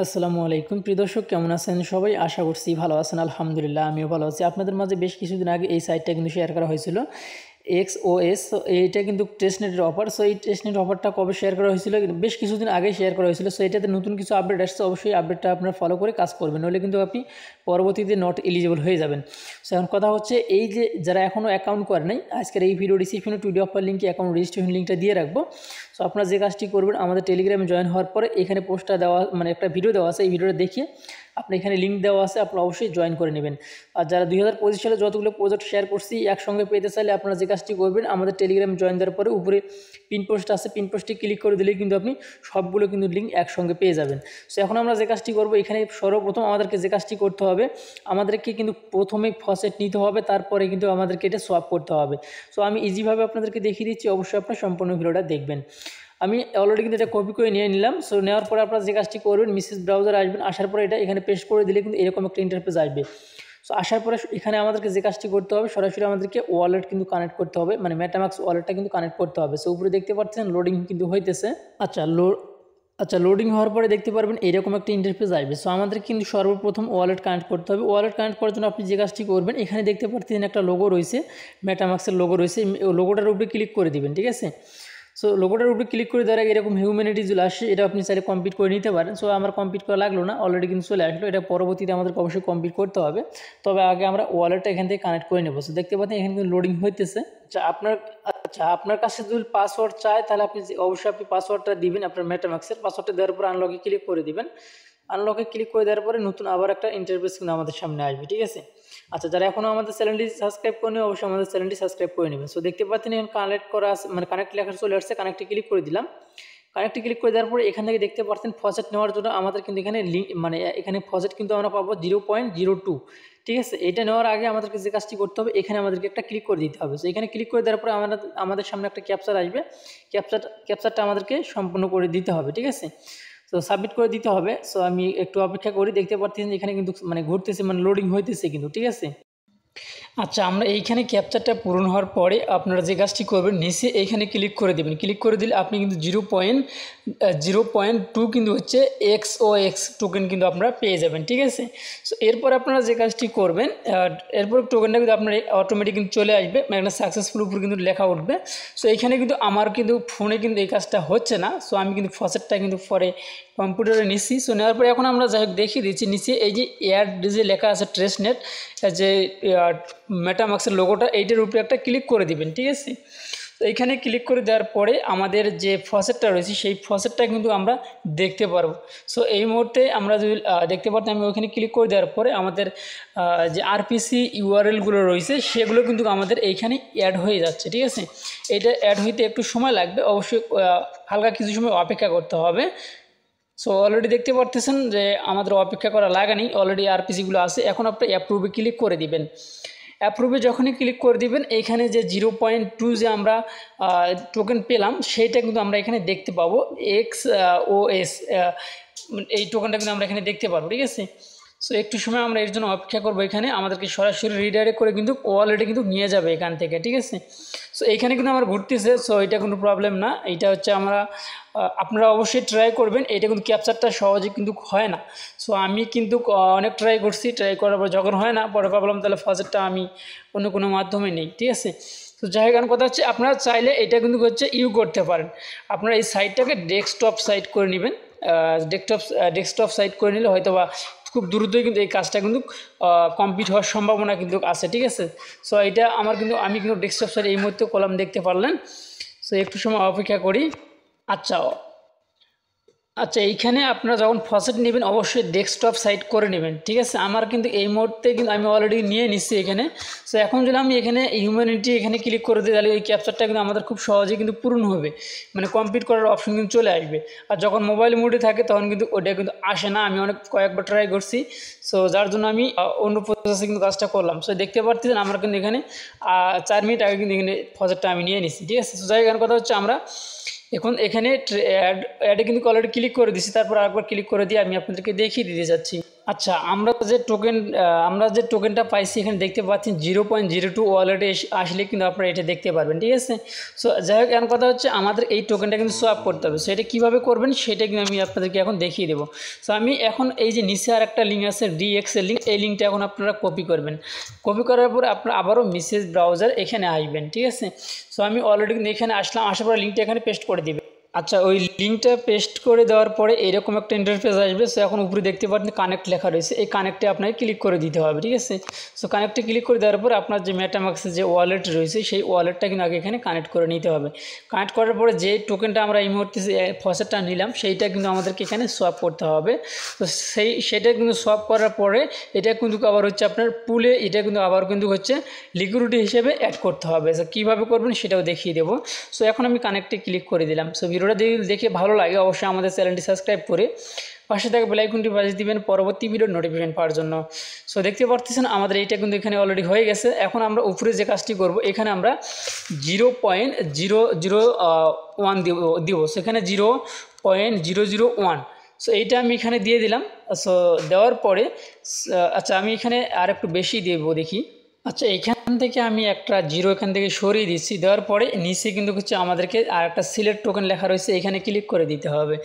আসসালামু আলাইকুম প্রিয় দর্শক, কেমন আছেন সবাই? আশা করছি ভালো আছেন। আলহামদুলিল্লাহ, আমিও ভালো আছি। আপনাদের মাঝে বেশ কিছুদিন আগে এই সাইটটা কিন্তু শেয়ার করা হয়েছিল, XOS। সো এইটা কিন্তু টেস্টনেটের অফার। সো এই টেস্টনেট অফারটা কবে শেয়ার করা হয়েছিল? বেশ কিছুদিন আগে শেয়ার করা হয়েছিল। সো এটাতে নতুন কিছু আপডেট আসছে, অবশ্যই আপডেটটা আপনারা ফলো করে কাজ করবেন, নইলে কিন্তু আপনি পরবর্তীতে নট এলিজিবল হয়ে যাবেন। সো এখন কথা হচ্ছে, এই যে যারা এখনও অ্যাকাউন্ট করে নাই, আজকের এই ভিডিও ডিসক্রিপশনে টুডে অফার লিঙ্কে অ্যাকাউন্ট রেজিস্ট্রেশন লিঙ্কটা দিয়ে রাখবো। সো আপনারা যে কাজটি করবেন, আমাদের টেলিগ্রামে জয়েন হওয়ার পরে এখানে পোস্টটা দেওয়া, মানে একটা ভিডিও দেওয়া আছে, এই ভিডিওটা দেখিয়ে আপনি এখানে লিঙ্ক দেওয়া আছে, আপনারা অবশ্যই জয়েন করে নেবেন। আর যারা 2025 সালে যতগুলো প্রজেক্ট শেয়ার করছি একসঙ্গে পেতে চাইলে আপনারা যে কাজটি করবেন, আমাদের টেলিগ্রাম জয়েন দেওয়ার পরে উপরে পিন পোস্ট আছে, পিন পোস্টে ক্লিক করে দিলেই কিন্তু আপনি সবগুলো কিন্তু লিঙ্ক একসঙ্গে পেয়ে যাবেন। সো এখন আমরা যে কাজটি করব, এখানে সর্বপ্রথম আমাদেরকে যে কাজটি করতে হবে, আমাদেরকে কিন্তু প্রথমে ফসেট নিতে হবে, তারপরে কিন্তু আমাদেরকে এটা সোয়াপ করতে হবে। সো আমি ইজিভাবে আপনাদেরকে দেখিয়ে দিচ্ছি, অবশ্যই আপনার সম্পূর্ণ ভিডিওটা দেখবেন। আমি অলরেডি কিন্তু এটা কপি করে নিয়ে নিলাম। সো নেওয়ার পরে আপনারা যে কাজটি করবেন, মিসেস ব্রাউজার আসবেন, আসার পরে এটা এখানে পেস্ট করে দিলে কিন্তু এরকম একটা ইন্টারফেস আসবে। সো আসার পরে এখানে আমাদেরকে যে কাজটি করতে হবে, সরাসরি আমাদেরকে ওয়ালেট কিন্তু কানেক্ট করতে হবে, মানে মেটামাক্স ওয়ালেটটা কিন্তু কানেক্ট করতে হবে। সো উপরে দেখতে পাচ্ছেন লোডিং কিন্তু হইতেছে। আচ্ছা, লোডিং হওয়ার পরে দেখতে পারবেন এরকম একটা ইন্টারফেস আসবে। সো আমাদের কিন্তু সর্বপ্রথম ওয়ালেট কানেক্ট করতে হবে। ওয়ালেট কানেক্ট করার জন্য আপনি যে কাজটি করবেন, এখানে দেখতে পাচ্ছেন একটা লোগো রয়েছে, মেটামাক্সের লোগো রয়েছে, লোগোটার উপরে ক্লিক করে দিবেন, ঠিক আছে। সো লোগোটার উপরে ক্লিক করে দেওয়ার আগে এরকম হিউম্যানিটি চলে আসে, এটা আপনি চাইলে কমপ্লিট করে নিতে পারেন। সো আমার কমপ্লিট করা লাগলো না, অলরেডি কিন্তু চলে আসলো। এটা পরবর্তীতে আমাদেরকে অবশ্যই কমপ্লিট করতে হবে, তবে আগে আমরা ওয়ালেটটা এখান থেকে কানেক্ট করে নেবো। সো দেখতে পাচ্ছেন এখানে কিন্তু লোডিং হইতেছে। আপনার কাছে যদি পাসওয়ার্ড চায়, তাহলে আপনি অবশ্যই পাসওয়ার্ডটা দিবেন, আপনার মেটামাক্সের পাসওয়ার্ডটা দেওয়ার পর আনলকে ক্লিক করে দিবেন। আনলকে ক্লিক করে দেওয়ার পরে নতুন আবার একটা ইন্টারফেস কিন্তু আমাদের সামনে আসবে, ঠিক আছে। আচ্ছা, যারা এখনও আমাদের চ্যানেলটি সাবস্ক্রাইব করেনি, অবশ্যই আমাদের চ্যানেলটি সাবস্ক্রাইব করে নেবেন। সো দেখতে পাচ্ছেন এখানে কানেক্ট করা আছে, মানে কানেক্ট লেখা চলে আসছে, কানেক্টে ক্লিক করে দিলাম। কানেক্টে ক্লিক করে দেওয়ার পরে এখান থেকে দেখতে পাচ্ছেন ফসেট নেওয়ার জন্য আমাদের কিন্তু এখানে লিঙ্ক, মানে এখানে ফসেট কিন্তু আমরা পাবো 0.02, ঠিক আছে। এটা নেওয়ার আগে আমাদেরকে যে কাজটি করতে হবে, এখানে আমাদেরকে একটা ক্লিক করে দিতে হবে। সো এখানে ক্লিক করে দেওয়ার পরে আমাদের সামনে একটা ক্যাপচার আসবে, ক্যাপচারটা আমাদেরকে সম্পূর্ণ করে দিতে হবে, ঠিক আছে। তো সাবমিট করে দিতে হবে। সো আমি একটু অপেক্ষা করি, দেখতে পাচ্ছেন এখানে কিন্তু মানে ঘুরতেছে, মানে লোডিং হইতেছে কিন্তু, ঠিক আছে। আচ্ছা, আমরা এইখানে ক্যাপচারটা পূরণ হওয়ার পরে আপনারা যে কাজটি করবেন, নিচে এইখানে ক্লিক করে দেবেন। ক্লিক করে দিলে আপনি কিন্তু 0.2 কিন্তু হচ্ছে XOX টোকেন কিন্তু আপনারা পেয়ে যাবেন, ঠিক আছে। সো এরপর আপনারা যে কাজটি করবেন, এরপর টোকেনটা কিন্তু আপনার অটোমেটিক কিন্তু চলে আসবে, একটা সাকসেসফুল উপর কিন্তু লেখা উঠবে। সো এইখানে কিন্তু আমার কিন্তু ফোনে কিন্তু এই কাজটা হচ্ছে না। সো আমি কিন্তু ফসেটটা কিন্তু পরে কম্পিউটারে নিচ্ছি। সো নেওয়ার পরে এখন আমরা যাই হোক দেখিয়ে দিচ্ছি, নিচে এই যে এয়ার যে লেখা আছে টেস্টনেট, যে মেটামাক্সের লোগোটা, এইটার উপরে একটা ক্লিক করে দিবেন, ঠিক আছে। তো এইখানে ক্লিক করে দেওয়ার পরে আমাদের যে ফসেটটা রয়েছে, সেই ফসেটটা কিন্তু আমরা দেখতে পারবো। সো এই মুহূর্তে আমরা যদি দেখতে পারতাম, আমি ওইখানে ক্লিক করে দেওয়ার পরে আমাদের যে আরপিসি ইউআরএলগুলো রয়েছে, সেগুলো কিন্তু আমাদের এইখানে অ্যাড হয়ে যাচ্ছে, ঠিক আছে। এটা অ্যাড হইতে একটু সময় লাগবে, অবশ্যই হালকা কিছু সময় অপেক্ষা করতে হবে। সো অলরেডি দেখতে পারতেছেন যে আমাদের অপেক্ষা করা লাগেনি, অলরেডি আরপিসিগুলো আছে। এখন আপনি অ্যাপ্রুভে ক্লিক করে দিবেন। অ্যাপ্রুভে যখনই ক্লিক করে দিবেন, এইখানে যে 0.2 যে আমরা টোকেন পেলাম, সেইটা কিন্তু আমরা এখানে দেখতে পাবো। XOS এই টোকেনটা কিন্তু আমরা এখানে দেখতে পারবো, ঠিক আছে। সো একটু সময় আমরা এর জন্য অপেক্ষা করবো। এখানে আমাদেরকে সরাসরি রিডাইরেক্ট করে কিন্তু ওয়ালেটে কিন্তু নিয়ে যাবে এখান থেকে, ঠিক আছে। সো এইখানে কিন্তু আমার ঘুরতেছে, সো এটা কোনো প্রবলেম না। এটা হচ্ছে আপনারা অবশ্যই ট্রাই করবেন। এটা কিন্তু ক্যাপচারটা সহজে কিন্তু হয় না। সো আমি কিন্তু অনেক ট্রাই করছি, ট্রাই করার পর যখন হয় না, পরে ভাবলাম তাহলে ফসেটটা আমি অন্য কোনো মাধ্যমে নেই, ঠিক আছে। তো যাই হোক, কথা হচ্ছে আপনারা চাইলে এটা কিন্তু হচ্ছে করতে পারেন। আপনারা এই সাইটটাকে ডেস্কটপ সাইট করে নেবেন। ডেস্কটপ সাইট করে নিলে হয়তো বা খুব দ্রুতই কিন্তু এই কাজটা কিন্তু কমপ্লিট হওয়ার সম্ভাবনা কিন্তু আছে, ঠিক আছে। সো এটা আমি কিন্তু ডেস্কটপ সাইট এই মুহূর্তে কলাম দেখতে পারলেন। সো একটু সময় অপেক্ষা করি। আচ্ছা, এইখানে আপনারা যখন ফসেট নেবেন, অবশ্যই ডেস্কটপ সাইট করে নেবেন, ঠিক আছে। আমার কিন্তু এই মুহূর্তে কিন্তু আমি অলরেডি নিয়ে নিচ্ছি এখানে। সো এখন যদি আমি এখানে হিউম্যানিটি এখানে ক্লিক করে দিই, তাহলে এই ক্যাপচারটা কিন্তু আমাদের খুব সহজেই কিন্তু পূরণ হবে, মানে কমপ্লিট করার অপশন কিন্তু চলে আসবে। আর যখন মোবাইল মোডে থাকে তখন কিন্তু ওটা কিন্তু আসে না। আমি কয়েকবার ট্রাই করছি। সো যার জন্য আমি অন্য প্রসেসে কিন্তু কাজটা করলাম। সো দেখতে পাচ্ছেন আমরা কিন্তু এখানে 4 মিনিট আগে কিন্তু এখানে ফসেটটা আমি নিয়ে নিচ্ছি, ঠিক আছে। সো যাই হোক, কথা হচ্ছে আমরা এখন এখানে অ্যাডে কিন্তু অলরেডি ক্লিক করে দিচ্ছি, তারপর আরেকবার ক্লিক করে দিয়ে আমি আপনাদেরকে দেখিয়ে দিতে যাচ্ছি। আচ্ছা, আমরা যে টোকেনটা পাইছি এখানে দেখতে পাচ্ছেন 0.02 ওয়ালেটে আসলে কিন্তু আপনারা এটা দেখতে পারবেন, ঠিক আছে। সো যাই হোক, এখন কথা হচ্ছে আমাদের এই টোকেনটা কিন্তু সোয়াপ করতে হবে। সো এটা কীভাবে করবেন সেটা কিন্তু আমি আপনাদেরকে এখন দেখিয়ে দেবো। সো আমি এখন এই যে নিচে আর একটা লিঙ্ক আছে DX এর লিঙ্ক, এই লিঙ্কটা এখন আপনারা কপি করবেন। কপি করার পরে আপনারা আবারও মেসেজ ব্রাউজার এখানে আসবেন, ঠিক আছে। সো আমি অলরেডি কিন্তু এখানে আসলাম, আসার পরে লিঙ্কটা এখানে পেস্ট করে দিবেন। আচ্ছা, ওই লিঙ্কটা পেস্ট করে দেওয়ার পরে এরকম একটা ইন্টারফেস আসবে। সো এখন উপরে দেখতে পাচ্ছেন কানেক্ট লেখা রয়েছে, এই কানেক্টে আপনাকে ক্লিক করে দিতে হবে, ঠিক আছে। সো কানেক্টে ক্লিক করে দেওয়ার পর আপনার যে মেটামাক্সের যে ওয়ালেট রয়েছে সেই ওয়ালেটটা কিন্তু আগে এখানে কানেক্ট করে নিতে হবে। কানেক্ট করার পরে যে টোকেনটা আমরা এই মুহূর্তে ফসেটটা নিলাম সেইটা কিন্তু আমাদেরকে এখানে সোয়াপ করতে হবে। তো সেটা কিন্তু সোয়াপ করার পরে এটা কিন্তু আবার হচ্ছে আপনার পুলে, এটা কিন্তু আবার কিন্তু হচ্ছে লিকুইডিটি হিসেবে অ্যাড করতে হবে। সো কীভাবে করবেন সেটাও দেখিয়ে দেবো। সো এখন আমি কানেক্টে ক্লিক করে দিলাম। সো ভিডিওটা দেখে ভালো লাগে অবশ্যই আমাদের চ্যানেলটি সাবস্ক্রাইব করে পাশে থাকা বেল আইকনটি বাজিয়ে দিবেন পরবর্তী ভিডিওর নোটিফিকেশন পাওয়ার জন্য। সো দেখতে পাচ্ছেন আমাদের এইটা কিন্তু এখানে অলরেডি হয়ে গেছে। এখন আমরা উপরে যে কাজটি করব, এখানে আমরা 0.001 দিব। সেখানে 0.001। সো এইটা আমি এখানে দিয়ে দিলাম। সো দেওয়ার পরে আচ্ছা, আমি এখানে আর একটু বেশি দেবো দেখি। আচ্ছা, এখান থেকে আমি একটা জিরো এখান থেকে সরিয়ে দিচ্ছি। দেওয়ার পরে নিচে কিন্তু হচ্ছে আমাদেরকে আর একটা সিলেক্ট টোকেন লেখা রয়েছে, এখানে ক্লিক করে দিতে হবে।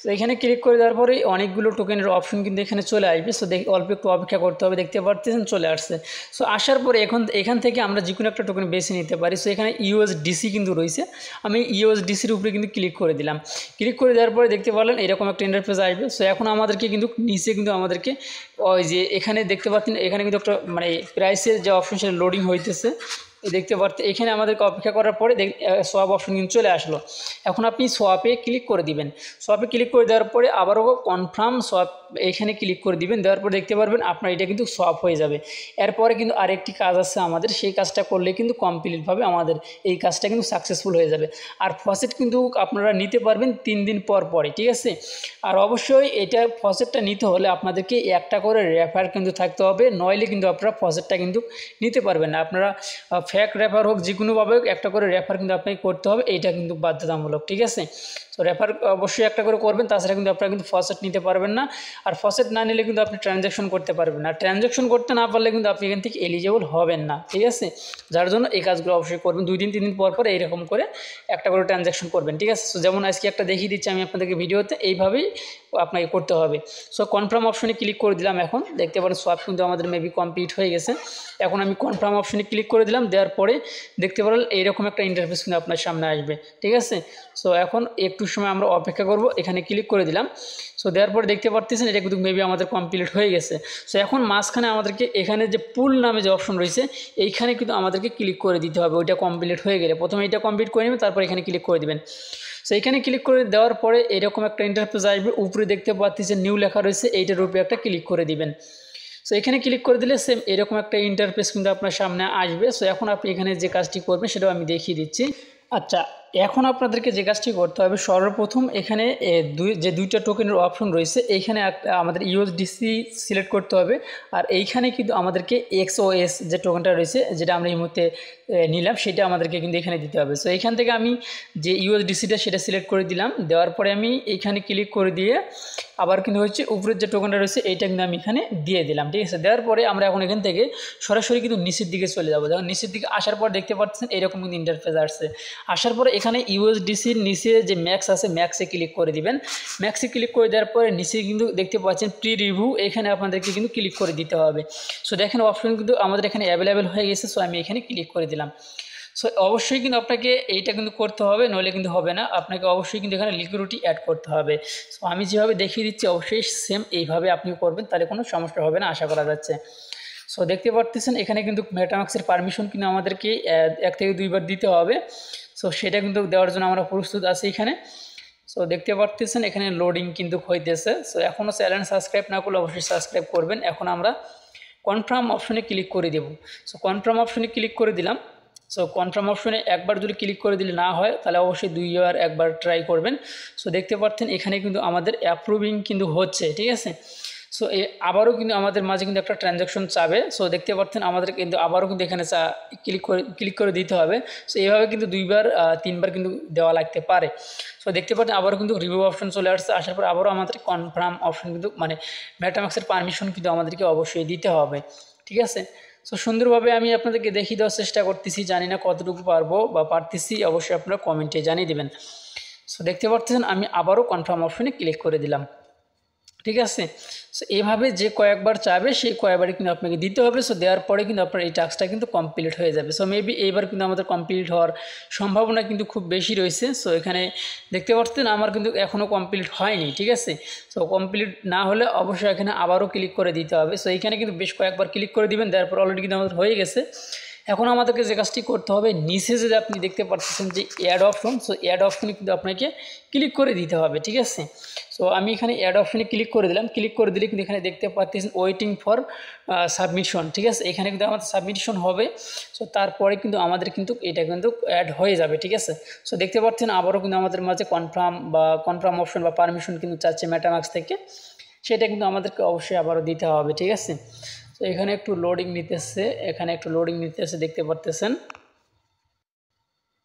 তো এখানে ক্লিক করে দেওয়ার পরে অনেকগুলো টোকেনের অপশন কিন্তু এখানে চলে আসবে। সো অল্প একটু অপেক্ষা করতে হবে, দেখতে পাচ্ছেন চলে আসছে। সো আসার পরে এখান থেকে আমরা যে কোনো একটা টোকেন বেছে নিতে পারি। সো এখানে USDC কিন্তু রয়েছে, আমি USDCর উপরে কিন্তু ক্লিক করে দিলাম। ক্লিক করে দেওয়ার পরে দেখতে পারলেন এরকম একটা ইন্টারফেস আসবে। সো এখন আমাদেরকে কিন্তু নিচে কিন্তু আমাদেরকে ওই যে এখানে দেখতে পাচ্ছেন এখানে কিন্তু একটা মানে প্রাইসের যে অপশন সেটা লোডিং হইতেছে, দেখতে পারতে এখানে আমাদেরকে অপেক্ষা করার পরে সোয়াপ অপশন কিন্তু চলে আসলো। এখন আপনি সোয়াপে ক্লিক করে দিবেন। সোয়াপে ক্লিক করে দেওয়ার পরে আবারও কনফার্ম সোয়াপ এখানে ক্লিক করে দিবেন। দেওয়ার পরে দেখতে পারবেন আপনার এটা কিন্তু সোয়াপ হয়ে যাবে। এরপরে কিন্তু আরেকটি কাজ আছে আমাদের, সেই কাজটা করলে কিন্তু কমপ্লিটভাবে আমাদের এই কাজটা কিন্তু সাকসেসফুল হয়ে যাবে। আর ফসেট কিন্তু আপনারা নিতে পারবেন 3 দিন পর পরে, ঠিক আছে। আর অবশ্যই এটা ফসেটটা নিতে হলে আপনাদেরকে একটা করে রেফার কিন্তু থাকতে হবে, নইলে কিন্তু আপনারা ফসেটটা কিন্তু নিতে পারবেন না। আপনারা ফেক রেফার হোক যে কোনোভাবে একটা করে রেফার কিন্তু আপনাকে করতে হবে, এইটা কিন্তু বাধ্যতামূলক, ঠিক আছে। তো রেফার অবশ্যই একটা করে করবেন, তাছাড়া কিন্তু আপনারা কিন্তু ফসেট নিতে পারবেন না। আর ফসেট না নিলে কিন্তু আপনি ট্রানজ্যাকশন করতে পারবেন না। ট্রানজ্যাকশন করতে না পারলে কিন্তু আপনি এখান থেকে এলিজিবল হবেন না, ঠিক আছে। যার জন্য এই কাজগুলো অবশ্যই করবেন, 2 দিন 3 দিন পর পর এইরকম করে একটা করে ট্রানজ্যাকশন করবেন, ঠিক আছে। সো যেমন আজকে একটা দেখিয়ে দিচ্ছি আমি আপনাদেরকে ভিডিওতে, এইভাবেই আপনাকে করতে হবে। সো কনফার্ম অপশনে ক্লিক করে দিলাম। এখন দেখতে পারেন সোয়াপ কিন্তু আমাদের মেবি কমপ্লিট হয়ে গেছে। এখন আমি কনফার্ম অপশনে ক্লিক করে দিলাম। দেওয়ার পরে দেখতে পারেন এইরকম একটা ইন্টারফেস কিন্তু আপনার সামনে আসবে, ঠিক আছে। সো এখন একটু সময় আমরা অপেক্ষা করব, এখানে ক্লিক করে দিলাম। সো দেওয়ার পরে দেখতে পাচ্ছেন এটা কিন্তু মেবি আমাদের কমপ্লিট হয়ে গেছে। সো এখন মাঝখানে আমাদেরকে এখানে যে পুল নামে যে অপশন রয়েছে এইখানে কিন্তু আমাদেরকে ক্লিক করে দিতে হবে। ওইটা কমপ্লিট হয়ে গেলে প্রথমে এটা কমপ্লিট করে নেবেন, তারপর এখানে ক্লিক করে দেবেন। সো এখানে ক্লিক করে দেওয়ার পরে এরকম একটা ইন্টারফেস আসবে, উপরে দেখতে পাচ্ছেন নিউ লেখা রয়েছে, এইটার উপরে একটা ক্লিক করে দিবেন। সো এখানে ক্লিক করে দিলে সেম এরকম একটা ইন্টারফেস কিন্তু আপনার সামনে আসবে। সো এখন আপনি এখানে যে কাজটি করবেন সেটাও আমি দেখিয়ে দিচ্ছি। আচ্ছা, এখন আপনাদেরকে যে কাজটি করতে হবে, সর্বপ্রথম এখানে যে দুইটা টোকেনের অপশন রয়েছে এইখানে আমাদের USDC সিলেক্ট করতে হবে। আর এইখানে কিন্তু আমাদেরকে XOS যে টোকেনটা রয়েছে যেটা আমরা এই মুহূর্তে নিলাম সেটা আমাদেরকে কিন্তু এখানে দিতে হবে। সো এইখান থেকে আমি যে USDCটা সেটা সিলেক্ট করে দিলাম। দেওয়ার পরে আমি এইখানে ক্লিক করে দিয়ে আবার কিন্তু হচ্ছে উপরের যে টোকেনটা রয়েছে এইটা কিন্তু আমি এখানে দিয়ে দিলাম, ঠিক আছে। দেওয়ার পরে আমরা এখন এখান থেকে সরাসরি কিন্তু নিচের দিকে চলে যাবো। যখন নিচের দিকে আসার পর দেখতে পাচ্ছেন এরকম কিন্তু ইন্টারফেস আসছে। আসার পরে এখানে USDCর নিচে যে ম্যাক্স আছে ম্যাক্সে ক্লিক করে দিবেন। ম্যাক্সে ক্লিক করে দেওয়ার পরে নিচে কিন্তু দেখতে পাচ্ছেন প্রি রিভিউ, এখানে আপনাদেরকে কিন্তু ক্লিক করে দিতে হবে। সো দেখেন অপশন কিন্তু আমাদের এখানে অ্যাভেলেবেল হয়ে গেছে। সো আমি এখানে ক্লিক করে দিলাম। সো অবশ্যই কিন্তু আপনাকে এইটা কিন্তু করতে হবে, নইলে কিন্তু হবে না। আপনাকে অবশ্যই কিন্তু এখানে লিকুইডিটি অ্যাড করতে হবে। সো আমি যেভাবে দেখিয়ে দিচ্ছি অবশ্যই সেম এইভাবে আপনি করবেন, তাহলে কোনো সমস্যা হবে না আশা করা যাচ্ছে। সো দেখতে পাচ্ছেন এখানে কিন্তু মেটামাক্সের পারমিশন কিন্তু আমাদেরকে 1 থেকে 2 বার দিতে হবে। সো সেটা কিন্তু দেওয়ার জন্য আমরা প্রস্তুত আছি এখানে। সো দেখতে পাচ্ছেন এখানে লোডিং কিন্তু হইতেছে। সো এখনও চ্যানেল সাবস্ক্রাইব না করলে অবশ্যই সাবস্ক্রাইব করবেন। এখন আমরা কনফার্ম অপশনে ক্লিক করে দেব। সো কনফার্ম অপশনে ক্লিক করে দিলাম। সো কনফার্ম অপশনে একবার যদি ক্লিক করে দিলে না হয় তাহলে অবশ্যই 2 বার একবার ট্রাই করবেন। সো দেখতে পাচ্ছেন এখানে কিন্তু আমাদের অ্যাপ্রুভিং কিন্তু হচ্ছে, ঠিক আছে। সো আবারও কিন্তু আমাদের মাঝে কিন্তু একটা ট্রানজ্যাকশন চাবে। সো দেখতে পাচ্ছেন আমাদের কিন্তু আবারও কিন্তু এখানে ক্লিক করে দিতে হবে। সো এইভাবে কিন্তু 2বার 3বার কিন্তু দেওয়া লাগতে পারে। সো দেখতে পাচ্ছেন আবারও কিন্তু রিভিউ অপশন চলে আসছে, আসার পর আবারও আমাদের কনফার্ম অপশন কিন্তু মানে মেটামাক্সের পারমিশন কিন্তু আমাদেরকে অবশ্যই দিতে হবে, ঠিক আছে। সো সুন্দরভাবে আমি আপনাদেরকে দেখিয়ে দেওয়ার চেষ্টা করতেছি, জানি না কতটুকু পারবো বা পারতেছি, অবশ্যই আপনারা কমেন্টে জানিয়ে দেবেন। সো দেখতে পাচ্ছেন আমি আবারও কনফার্ম অপশনে ক্লিক করে দিলাম, ঠিক আছে। সো এইভাবে যে কয়েকবার চাবে সেই কয়েকবারই কিন্তু আপনাকে দিতে হবে। সো দেওয়ার পরে কিন্তু আপনার এই টাস্কটা কিন্তু কমপ্লিট হয়ে যাবে। সো মেবি এইবার কিন্তু আমাদের কমপ্লিট হওয়ার সম্ভাবনা কিন্তু খুব বেশি রয়েছে। সো এখানে দেখতে পাচ্ছেন আমার কিন্তু এখনও কমপ্লিট হয়নি, ঠিক আছে। সো কমপ্লিট না হলে অবশ্যই এখানে আবারও ক্লিক করে দিতে হবে। সো এইখানে কিন্তু বেশ কয়েকবার ক্লিক করে দিবেন, দেওয়ার পর অলরেডি কিন্তু আমাদের হয়ে গেছে। এখন আমাদেরকে যে কাজটি করতে হবে, নিচে যে আপনি দেখতে পাচ্ছেন যে অ্যাড অপশন, সো অ্যাড অপশনে কিন্তু আপনাকে ক্লিক করে দিতে হবে, ঠিক আছে। সো আমি এখানে অ্যাড অপশনে ক্লিক করে দিলাম, ক্লিক করে দিলে কিন্তু এখানে দেখতে পাচ্ছেন ওয়েটিং ফর সাবমিশন, ঠিক আছে। এখানে কিন্তু আমাদের সাবমিশন হবে। সো তারপরে কিন্তু আমাদের কিন্তু এটা কিন্তু অ্যাড হয়ে যাবে, ঠিক আছে। সো দেখতে পাচ্ছেন আবারও কিন্তু আমাদের মাঝে কনফার্ম অপশন বা পারমিশন কিন্তু চাচ্ছে মেটামাক্স থেকে, সেটা কিন্তু আমাদেরকে অবশ্যই আবারও দিতে হবে, ঠিক আছে। তো এখানে একটু লোডিং নিতেছে, দেখতে পারতেছেন।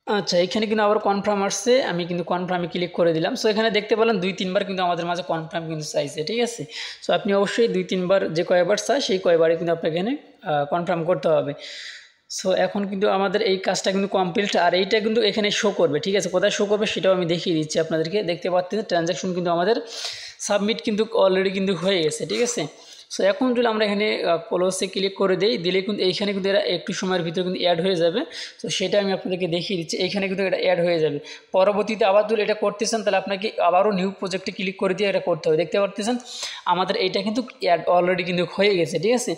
আচ্ছা, এখানে কিন্তু আবার কনফার্ম আসছে, আমি কিন্তু কনফার্মে ক্লিক করে দিলাম। সো এখানে দেখতে পেলাম 2-3বার কিন্তু আমাদের মাঝে কনফার্ম কিন্তু চাইছে, ঠিক আছে। সো আপনি অবশ্যই 2-3বার যে কয়বার চাই সেই কয়বারই কিন্তু আপনাকে এখানে কনফার্ম করতে হবে। সো এখন কিন্তু আমাদের এই কাজটা কিন্তু কমপ্লিট, আর এইটা কিন্তু এখানে শো করবে, ঠিক আছে। কোথায় শো করবে সেটাও আমি দেখিয়ে দিচ্ছি আপনাদেরকে। দেখতে পাচ্ছেন ট্রানজ্যাকশন কিন্তু আমাদের সাবমিট কিন্তু অলরেডি কিন্তু হয়ে গেছে, ঠিক আছে। সো এখন যদি আমরা এখানে ক্লোজে ক্লিক করে দিলে কিন্তু এইখানে কিন্তু এরা একটু সময়ের ভিতরে কিন্তু অ্যাড হয়ে যাবে। তো সেটা আমি আপনাদেরকে দেখিয়ে দিচ্ছি, এইখানে কিন্তু এটা অ্যাড হয়ে যাবে। পরবর্তীতে আবার যদি এটা করতেছেন তাহলে আপনাকে আবারও নিউ প্রজেক্টে ক্লিক করে দিয়ে এটা করতে হবে। দেখতে পাচ্ছেন আমাদের এইটা কিন্তু অ্যাড অলরেডি কিন্তু হয়ে গেছে, ঠিক আছে।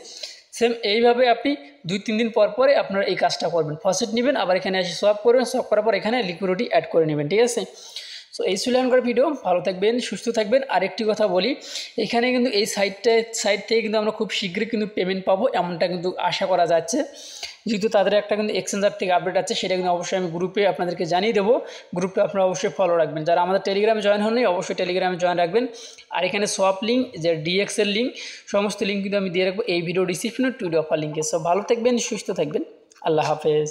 সেম এইভাবে আপনি 2-3 দিন পর পরে আপনারা এই কাজটা করবেন, ফসেট নেবেন, আবার এখানে এসে সোয়াপ করবেন, সোয়াপ করার পর এখানে লিকুইডিটি অ্যাড করে নেবেন, ঠিক আছে। সো এই ছিল এখনকার ভিডিও, ভালো থাকবেন, সুস্থ থাকবেন। আরেকটি কথা বলি, এখানে কিন্তু এই সাইট থেকে কিন্তু আমরা খুব শীঘ্রই কিন্তু পেমেন্ট পাবো এমনটা কিন্তু আশা করা যাচ্ছে, যেহেতু তাদের একটা কিন্তু এক্সচেঞ্জার থেকে আপডেট আছে, সেটা কিন্তু অবশ্যই আমি গ্রুপে আপনাদেরকে জানিয়ে দেবো। গ্রুপে আপনারা অবশ্যই ফলো রাখবেন, যারা আমাদের টেলিগ্রামে জয়েন হননি অবশ্যই টেলিগ্রামে জয়েন রাখবেন। আর এখানে সোয়াপ লিঙ্ক, যে ডিএক্সের লিঙ্ক, সমস্ত লিঙ্ক কিন্তু আমি দিয়ে রাখবো এই ভিডিও ডিসক্রিপশনে, টুডে অফার লিঙ্কে। সো ভালো থাকবেন, সুস্থ থাকবেন, আল্লাহ হাফেজ।